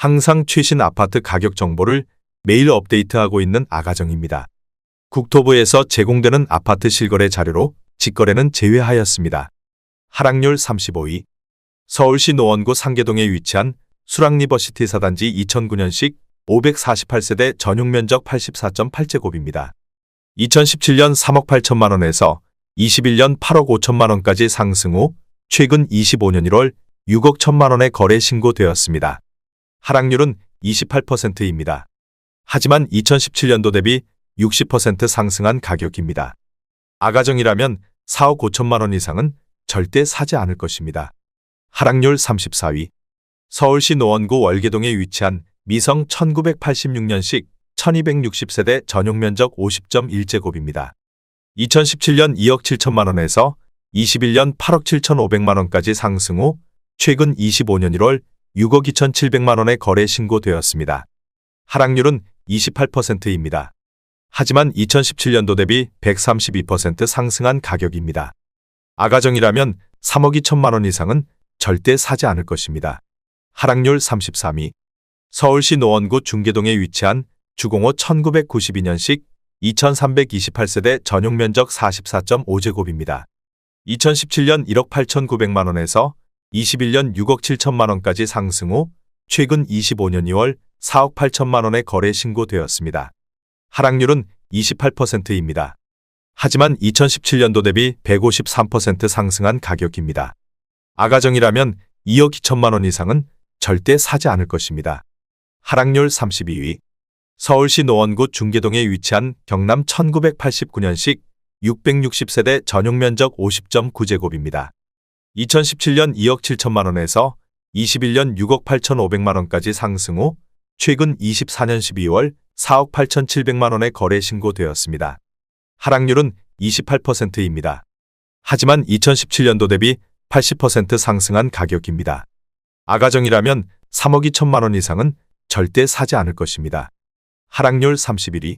항상 최신 아파트 가격 정보를 매일 업데이트하고 있는 아가정입니다. 국토부에서 제공되는 아파트 실거래 자료로 직거래는 제외하였습니다. 하락률 35위. 서울시 노원구 상계동에 위치한 수락리버시티 사단지 2009년식 548세대 전용면적 84.8제곱입니다. 2017년 3억 8천만 원에서 21년 8억 5천만 원까지 상승 후 최근 25년 1월 6억 1천만 원에 거래 신고되었습니다. 하락률은 28%입니다. 하지만 2017년도 대비 60% 상승한 가격입니다. 아가정이라면 4억 5천만 원 이상은 절대 사지 않을 것입니다. 하락률 34위. 서울시 노원구 월계동에 위치한 미성 1986년식 1260세대 전용면적 50.1제곱입니다. 2017년 2억 7천만 원에서 21년 8억 7천5백만 원까지 상승 후 최근 25년 1월 6억 2천7백만 원에 거래 신고되었습니다. 하락률은 28%입니다. 하지만 2017년도 대비 132% 상승한 가격입니다. 아가정이라면 3억 2천만 원 이상은 절대 사지 않을 것입니다. 하락률 33위. 서울시 노원구 중계동에 위치한 주공호 1992년식 2328세대 전용면적 44.5제곱입니다. 2017년 1억 8천9백만 원에서 21년 6억 7천만 원까지 상승 후 최근 25년 2월 4억 8천만 원에 거래 신고되었습니다. 하락률은 28%입니다. 하지만 2017년도 대비 153% 상승한 가격입니다. 아가정이라면 2억 2천만 원 이상은 절대 사지 않을 것입니다. 하락률 32위. 서울시 노원구 중계동에 위치한 경남 1989년식 660세대 전용면적 50.9제곱입니다. 2017년 2억 7천만 원에서 21년 6억 8천5백만 원까지 상승 후 최근 24년 12월 4억 8천7백만 원에 거래 신고되었습니다. 하락률은 28%입니다. 하지만 2017년도 대비 80% 상승한 가격입니다. 아가정이라면 3억 2천만 원 이상은 절대 사지 않을 것입니다. 하락률 31위.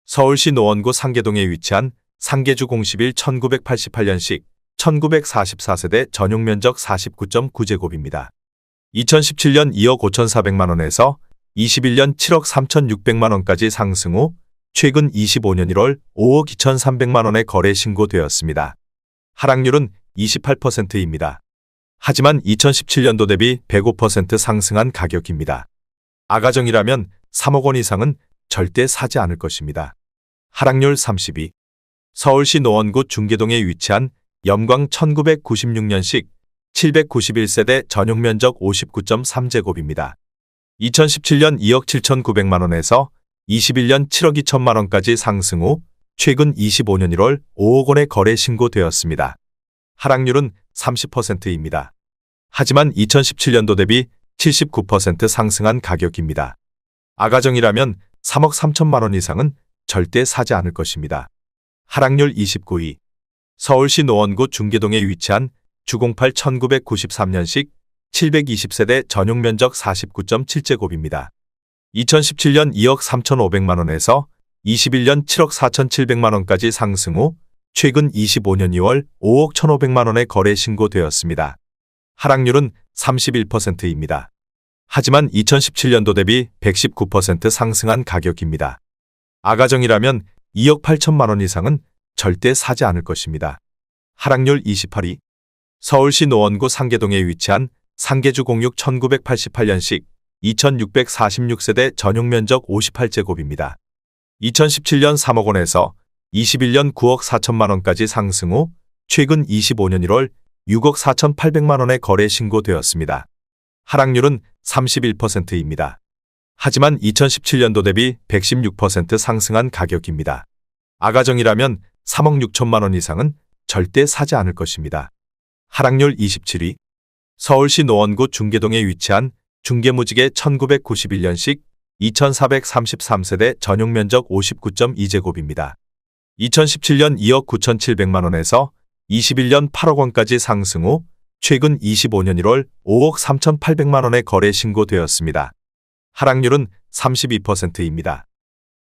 서울시 노원구 상계동에 위치한 상계주 01 1988년식 1944세대 전용면적 49.9제곱입니다. 2017년 2억 5천4백만 원에서 21년 7억 3천6백만 원까지 상승 후 최근 25년 1월 5억 2천3백만 원에 거래 신고되었습니다. 하락률은 28%입니다. 하지만 2017년도 대비 105% 상승한 가격입니다. 아가정이라면 3억 원 이상은 절대 사지 않을 것입니다. 하락률 32. 서울시 노원구 중계동에 위치한 염광 1996년식 791세대 전용면적 59.3제곱입니다. 2017년 2억 7천9백만 원에서 21년 7억 2천만 원까지 상승 후 최근 25년 1월 5억 원에 거래 신고되었습니다. 하락률은 30%입니다. 하지만 2017년도 대비 79% 상승한 가격입니다. 아가정이라면 3억 3천만 원 이상은 절대 사지 않을 것입니다. 하락률 29위. 서울시 노원구 중계동에 위치한 주공팔 1993년식 720세대 전용면적 49.7제곱입니다. 2017년 2억 3천5백만 원에서 21년 7억 4천7백만 원까지 상승 후 최근 25년 2월 5억 1,500만 원에 거래 신고되었습니다. 하락률은 31%입니다. 하지만 2017년도 대비 119% 상승한 가격입니다. 아가정이라면 2억 8천만 원 이상은 절대 사지 않을 것입니다. 하락률 28위. 서울시 노원구 상계동에 위치한 상계주 06 1988년식 2646세대 전용면적 58제곱입니다. 2017년 3억 원에서 21년 9억 4천만 원까지 상승 후 최근 25년 1월 6억 4천8백만 원에 거래 신고되었습니다. 하락률은 31%입니다. 하지만 2017년도 대비 116% 상승한 가격입니다. 아가정이라면 3억 6천만 원 이상은 절대 사지 않을 것입니다. 하락률 27위. 서울시 노원구 중계동에 위치한 중계무지개 1991년식 2433세대 전용면적 59.2제곱입니다. 2017년 2억 9천7백만 원에서 21년 8억 원까지 상승 후 최근 25년 1월 5억 3천8백만 원에 거래 신고되었습니다. 하락률은 32%입니다.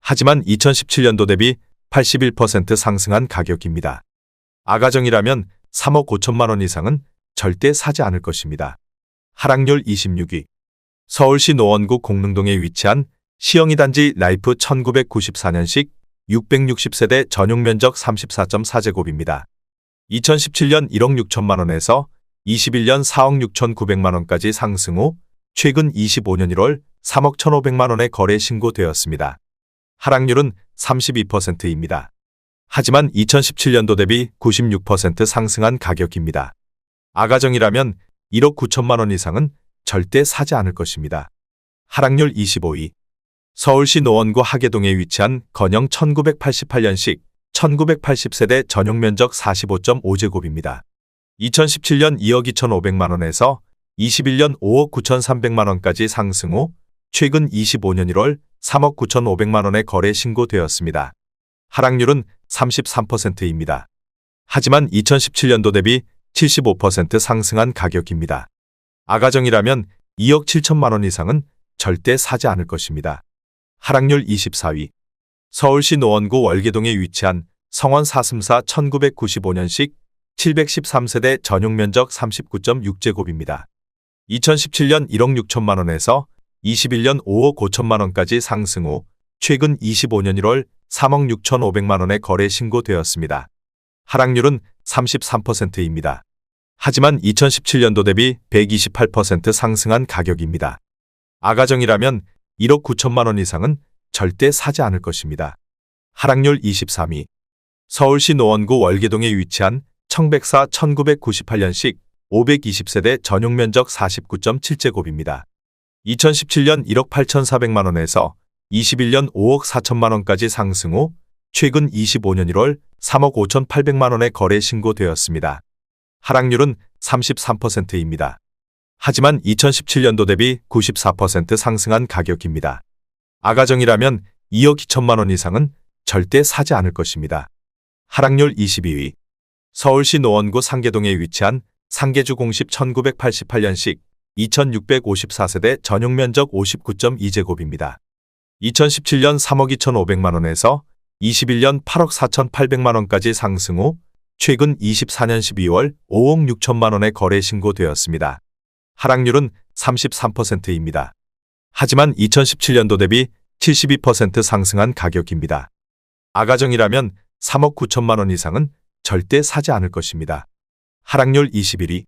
하지만 2017년도 대비 81% 상승한 가격입니다. 아가정이라면 3억 5천만 원 이상은 절대 사지 않을 것입니다. 하락률 26위. 서울시 노원구 공릉동에 위치한 시영이 단지 라이프 1994년식 660세대 전용 면적 34.4제곱입니다. 2017년 1억 6천만 원에서 21년 4억 6천9백만 원까지 상승 후 최근 25년 1월 3억 1,500만 원에 거래 신고되었습니다. 하락률은 32%입니다. 하지만 2017년도 대비 96% 상승한 가격입니다. 아가정이라면 1억 9천만 원 이상은 절대 사지 않을 것입니다. 하락률 25위. 서울시 노원구 하계동에 위치한 건영 1988년식 1980세대 전용 면적 45.5제곱입니다. 2017년 2억 2,500만 원에서 21년 5억 9,300만 원까지 상승 후 최근 25년 1월 3억 9,500만 원에 거래 신고되었습니다. 하락률은 33%입니다. 하지만 2017년도 대비 75% 상승한 가격입니다. 아가정이라면 2억 7천만 원 이상은 절대 사지 않을 것입니다. 하락률 24위. 서울시 노원구 월계동에 위치한 성원 사슴사 1995년식 713세대 전용 면적 39.6제곱입니다. 2017년 1억 6천만 원에서 21년 5억 5천만 원까지 상승 후 최근 25년 1월 3억 6천5백만 원에 거래 신고되었습니다. 하락률은 33%입니다. 하지만 2017년도 대비 128% 상승한 가격입니다. 아가정이라면 1억 9천만 원 이상은 절대 사지 않을 것입니다. 하락률 23위. 서울시 노원구 월계동에 위치한 청백사 1998년식 520세대 전용 면적 49.7제곱입니다. 2017년 1억 8,400만 원에서 21년 5억 4천만 원까지 상승 후 최근 25년 1월 3억 5,800만 원에 거래 신고되었습니다. 하락률은 33%입니다. 하지만 2017년도 대비 94% 상승한 가격입니다. 아가정이라면 2억 2천만 원 이상은 절대 사지 않을 것입니다. 하락률 22위. 서울시 노원구 상계동에 위치한 상계주 공십 1988년식 2654세대 전용 면적 59.2제곱입니다. 2017년 3억 2,500만 원에서 21년 8억 4,800만 원까지 상승 후 최근 24년 12월 5억 6천만 원에 거래 신고되었습니다. 하락률은 33%입니다. 하지만 2017년도 대비 72% 상승한 가격입니다. 아가정이라면 3억 9천만 원 이상은 절대 사지 않을 것입니다. 하락률 21위.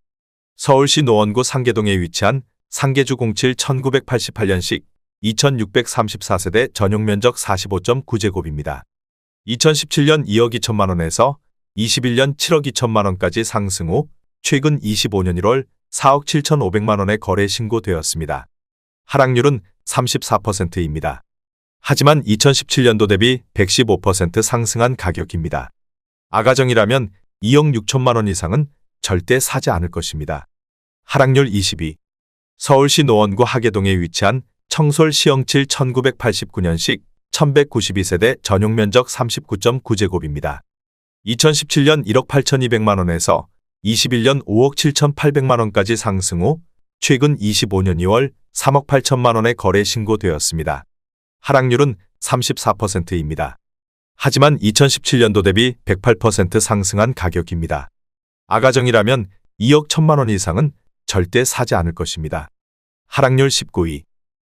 서울시 노원구 상계동에 위치한 상계주 07 1988년식 2634세대 전용 면적 45.9제곱입니다. 2017년 2억 2천만 원에서 21년 7억 2천만 원까지 상승 후 최근 25년 1월 4억 7,500만 원에 거래 신고되었습니다. 하락률은 34%입니다. 하지만 2017년도 대비 115% 상승한 가격입니다. 아가정이라면 2억 6천만 원 이상은 절대 사지 않을 것입니다. 하락률 22. 서울시 노원구 하계동에 위치한 청솔 시영칠 1989년식 1192세대 전용 면적 39.9제곱입니다. 2017년 1억 8,200만 원에서 21년 5억 7,800만 원까지 상승 후 최근 25년 2월 3억 8천만 원에 거래 신고되었습니다. 하락률은 34%입니다. 하지만 2017년도 대비 108% 상승한 가격입니다. 아가정이라면 2억 1천만 원 이상은 절대 사지 않을 것입니다. 하락률 19위.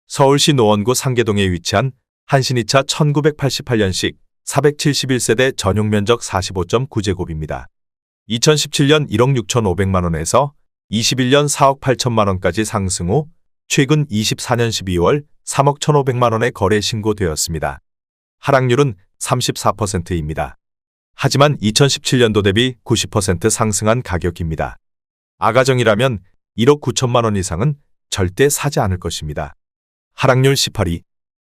서울시 노원구 상계동에 위치한 한신이차 1988년식 471세대 전용 면적 45.9제곱입니다. 2017년 1억 6천5백만 원에서 21년 4억 8천만 원까지 상승 후 최근 24년 12월 3억 1,500만 원에 거래 신고되었습니다. 하락률은 34%입니다. 하지만 2017년도 대비 90% 상승한 가격입니다. 아가정이라면 1억 9천만 원 이상은 절대 사지 않을 것입니다. 하락률 18위.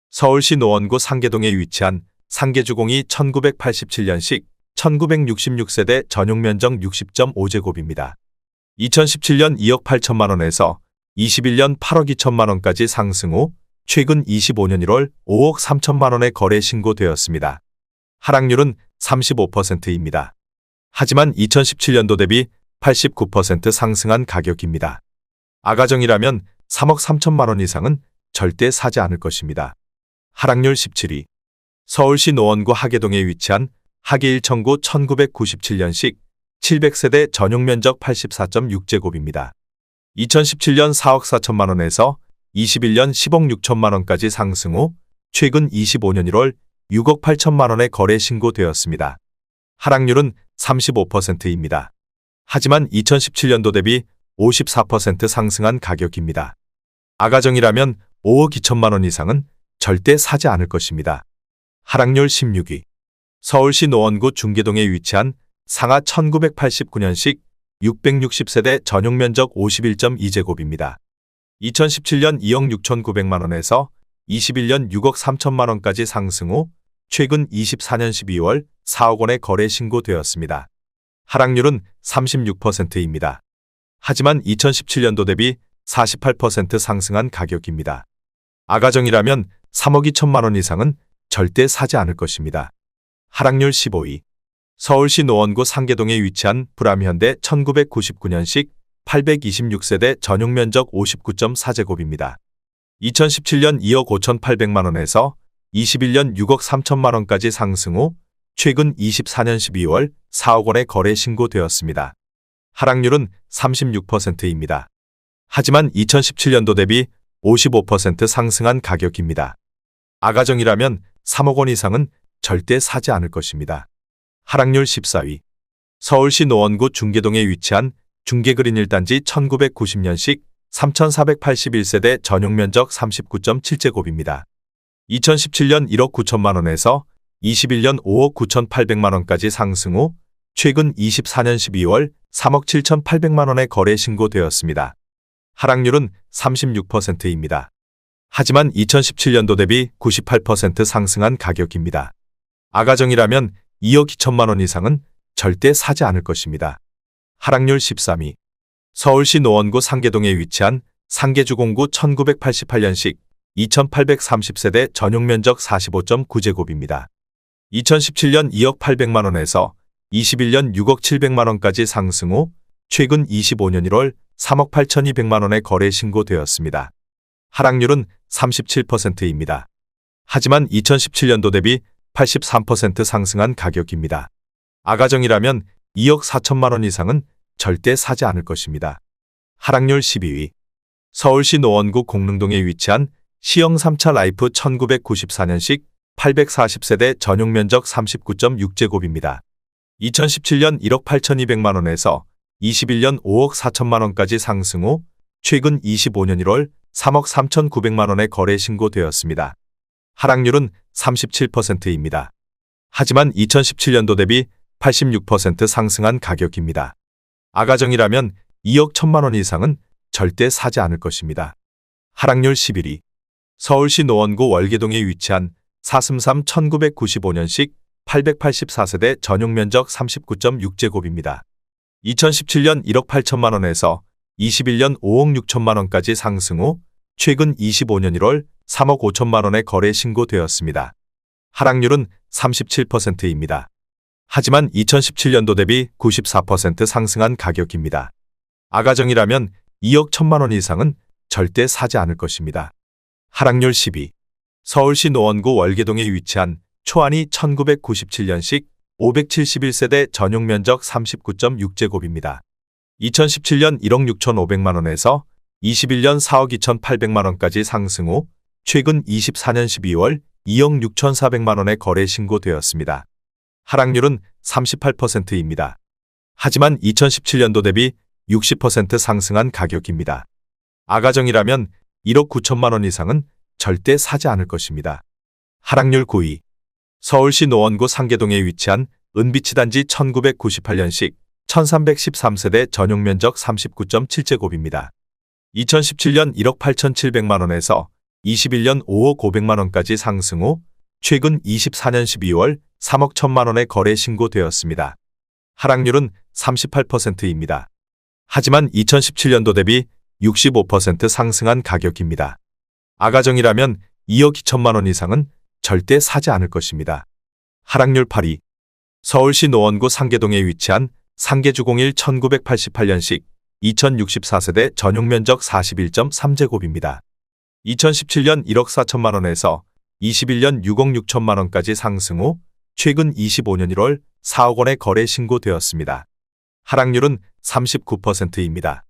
서울시 노원구 상계동에 위치한 상계주공이 1987년식 1966세대 전용 면적 60.5제곱입니다. 2017년 2억 8천만 원에서 21년 8억 2천만 원까지 상승 후 최근 25년 1월 5억 3천만 원에 거래 신고되었습니다. 하락률은 35%입니다. 하지만 2017년도 대비 89% 상승한 가격입니다. 아가정이라면 3억 3천만 원 이상은 절대 사지 않을 것입니다. 하락률 17위. 서울시 노원구 하계동에 위치한 하계 1청구 1997년식 700세대 전용 면적 84.6제곱입니다. 2017년 4억 4천만 원에서 21년 10억 6천만 원까지 상승 후 최근 25년 1월 6억 8천만 원의 거래 신고되었습니다. 하락률은 35%입니다. 하지만 2017년도 대비 54% 상승한 가격입니다. 아가정이라면 5억 2천만 원 이상은 절대 사지 않을 것입니다. 하락률 16위. 서울시 노원구 중계동에 위치한 상하 1989년식 660세대 전용 면적 51.2제곱입니다. 2017년 2억 6,900만 원에서 21년 6억 3천만 원까지 상승 후 최근 24년 12월 4억 원의 거래 신고되었습니다. 하락률은 36%입니다. 하지만 2017년도 대비 48% 상승한 가격입니다. 아가정이라면 3억 2천만 원 이상은 절대 사지 않을 것입니다. 하락률 15위. 서울시 노원구 상계동에 위치한 불암현대 1999년식 826세대 전용 면적 59.4제곱입니다. 2017년 2억 5,800만 원에서 21년 6억 3천만 원까지 상승 후 최근 24년 12월 4억 원의 거래 신고되었습니다. 하락률은 36%입니다. 하지만 2017년도 대비 55% 상승한 가격입니다. 아가정이라면 3억 원 이상은 절대 사지 않을 것입니다. 하락률 14위. 서울시 노원구 중계동에 위치한 중계그린 1단지 1990년식 3,481세대 전용 면적 39.7제곱입니다. 2017년 1억 9천만 원에서 21년 5억 9,800만 원까지 상승 후 최근 24년 12월 3억 7,800만 원의 거래 신고되었습니다. 하락률은 36%입니다. 하지만 2017년도 대비 98% 상승한 가격입니다. 아가정이라면 2억 2천만 원 이상은 절대 사지 않을 것입니다. 하락률 13위. 서울시 노원구 상계동에 위치한 상계주공구 1988년식 2830세대 전용 면적 45.9제곱입니다. 2017년 2억 800만 원에서 21년 6억 700만 원까지 상승 후 최근 25년 1월 3억 8,200만 원의 거래 신고되었습니다. 하락률은 37%입니다. 하지만 2017년도 대비 83% 상승한 가격입니다. 아가정이라면 2억 4천만 원 이상은 절대 사지 않을 것입니다. 하락률 12위. 서울시 노원구 공릉동에 위치한 시형 3차 라이프 1994년식 840세대 전용 면적 39.6제곱입니다. 2017년 1억 8,200만 원에서 21년 5억 4천만 원까지 상승 후 최근 25년 1월 3억 3,900만 원의 거래 신고되었습니다. 하락률은 37%입니다. 하지만 2017년도 대비 86% 상승한 가격입니다. 아가정이라면 2억 1천만 원 이상은 절대 사지 않을 것입니다. 하락률 11위. 서울시 노원구 월계동에 위치한 사슴삼 1995년식 884세대 전용 면적 39.6제곱입니다. 2017년 1억 8천만 원에서 21년 5억 6천만 원까지 상승 후 최근 25년 1월 3억 5천만 원의 거래 신고되었습니다. 하락률은 37%입니다. 하지만 2017년도 대비 94% 상승한 가격입니다. 아가정이라면 2억 1천만 원 이상은 절대 사지 않을 것입니다. 하락률 10위. 서울시 노원구 월계동에 위치한 초안이 1997년식 571세대 전용 면적 39.6제곱입니다. 2017년 1억 6,500만 원에서 21년 4억 2,800만 원까지 상승 후 최근 24년 12월 2억 6,400만 원의 거래 신고되었습니다. 하락률은 38%입니다. 하지만 2017년도 대비 60% 상승한 가격입니다. 아가정이라면 1억 9천만 원 이상은 절대 사지 않을 것입니다. 하락률 9위. 서울시 노원구 상계동에 위치한 은비치 단지 1998년식 1313세대 전용 면적 39.7제곱입니다. 2017년 1억 8,700만 원에서 21년 5억 500만 원까지 상승 후 최근 24년 12월 3억 1천만 원의 거래 신고되었습니다. 하락률은 38%입니다. 하지만 2017년도 대비 65% 상승한 가격입니다. 아가정이라면 2억 2천만 원 이상은 절대 사지 않을 것입니다. 하락률 8위. 서울시 노원구 상계동에 위치한 상계주공일 1988년식 2064세대 전용 면적 41.3제곱입니다. 2017년 1억 4천만 원에서 21년 6억 6천만 원까지 상승 후 최근 25년 1월 4억 원의 거래 신고되었습니다. 하락률은 39%입니다.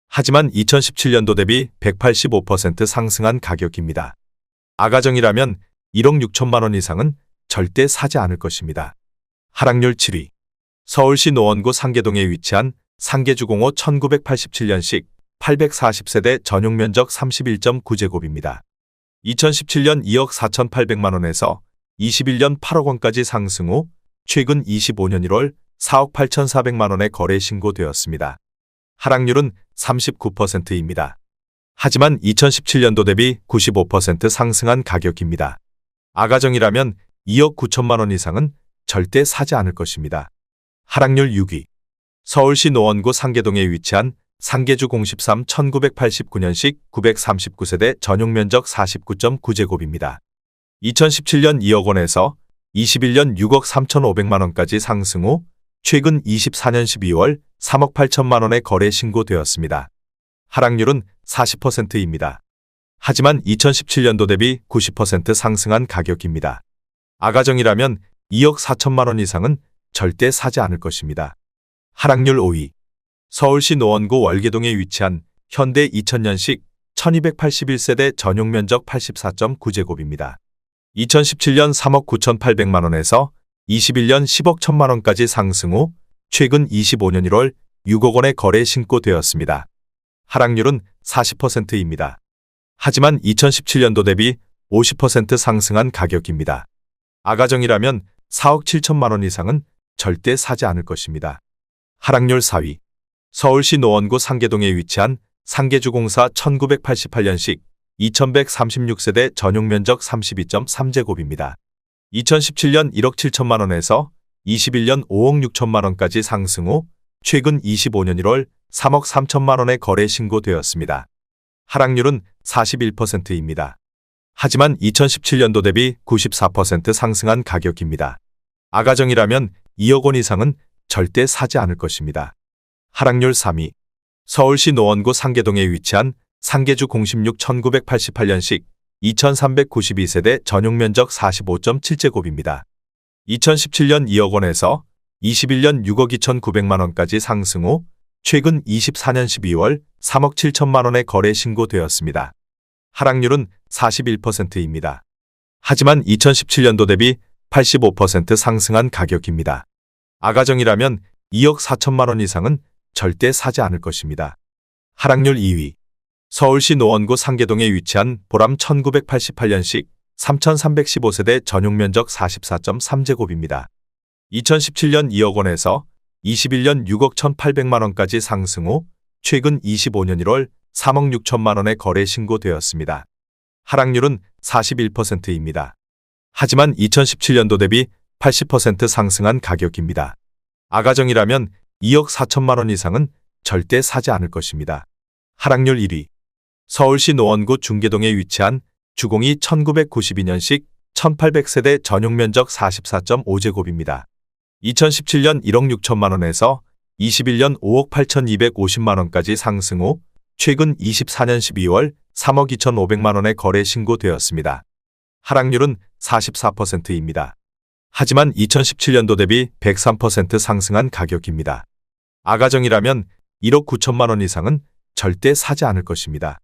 하지만 2017년도 대비 185% 상승한 가격입니다. 아가정이라면 1억 6천만 원 이상은 절대 사지 않을 것입니다. 하락률 7위. 서울시 노원구 상계동에 위치한 상계주공호 1987년식 840세대 전용 면적 31.9제곱입니다. 2017년 2억 4,800만 원에서 21년 8억 원까지 상승 후 최근 25년 1월 4억 8,400만 원에 거래 신고되었습니다. 하락률은 39%입니다. 하지만 2017년도 대비 95% 상승한 가격입니다. 아가정이라면 2억 9천만 원 이상은 절대 사지 않을 것입니다. 하락률 6위. 서울시 노원구 상계동에 위치한 상계주 013 1989년식 939세대 전용 면적 49.9제곱입니다. 2017년 2억 원에서 21년 6억 3,500만 원까지 상승 후 최근 24년 12월 3억 8천만 원에 거래 신고되었습니다. 하락률은 40%입니다. 하지만 2017년도 대비 90% 상승한 가격입니다. 아가정이라면 2억 4천만 원 이상은 절대 사지 않을 것입니다. 하락률 5위. 서울시 노원구 월계동에 위치한 현대 2000년식 1281세대 전용 면적 84.9제곱입니다. 2017년 3억 9,800만 원에서 21년 10억 1천만 원까지 상승 후 최근 25년 1월 6억 원에 거래 신고되었습니다. 하락률은 40%입니다. 하지만 2017년도 대비 50% 상승한 가격입니다. 아가정이라면 4억 7천만 원 이상은 절대 사지 않을 것입니다. 하락률 4위. 서울시 노원구 상계동에 위치한 상계주공사 1988년식 2136세대 전용 면적 32.3제곱입니다. 2017년 1억 7천만 원에서 21년 5억 6천만 원까지 상승 후 최근 25년 1월 3억 3천만 원에 거래 신고되었습니다. 하락률은 41%입니다. 하지만 2017년도 대비 94% 상승한 가격입니다. 아가정이라면 2억 원 이상은 절대 사지 않을 것입니다. 하락률 3위. 서울시 노원구 상계동에 위치한 상계주 016 1988년식 2392세대 전용 면적 45.7제곱입니다. 2017년 2억 원에서 21년 6억 2,900만 원까지 상승 후 최근 24년 12월 3억 7천만 원에 거래 신고되었습니다. 하락률은 41%입니다. 하지만 2017년도 대비 85% 상승한 가격입니다. 아가정이라면 2억 4천만 원 이상은 절대 사지 않을 것입니다. 하락률 2위. 서울시 노원구 상계동에 위치한 보람 1988년식 3315세대 전용 면적 44.3제곱입니다. 2017년 2억 원에서 21년 6억 1,800만 원까지 상승 후 최근 25년 1월 3억 6천만 원에 거래 신고되었습니다. 하락률은 41%입니다. 하지만 2017년도 대비 80% 상승한 가격입니다. 아가정이라면 2억 4천만 원 이상은 절대 사지 않을 것입니다. 하락률 1위. 서울시 노원구 중계동에 위치한 주공이 1992년식 1800세대 전용 면적 44.5제곱입니다. 2017년 1억 6천만 원에서 21년 5억 8,250만 원까지 상승 후 최근 24년 12월 3억 2,500만 원에 거래 신고되었습니다. 하락률은 44%입니다. 하지만 2017년도 대비 103% 상승한 가격입니다. 아가정이라면 1억 9천만 원 이상은 절대 사지 않을 것입니다.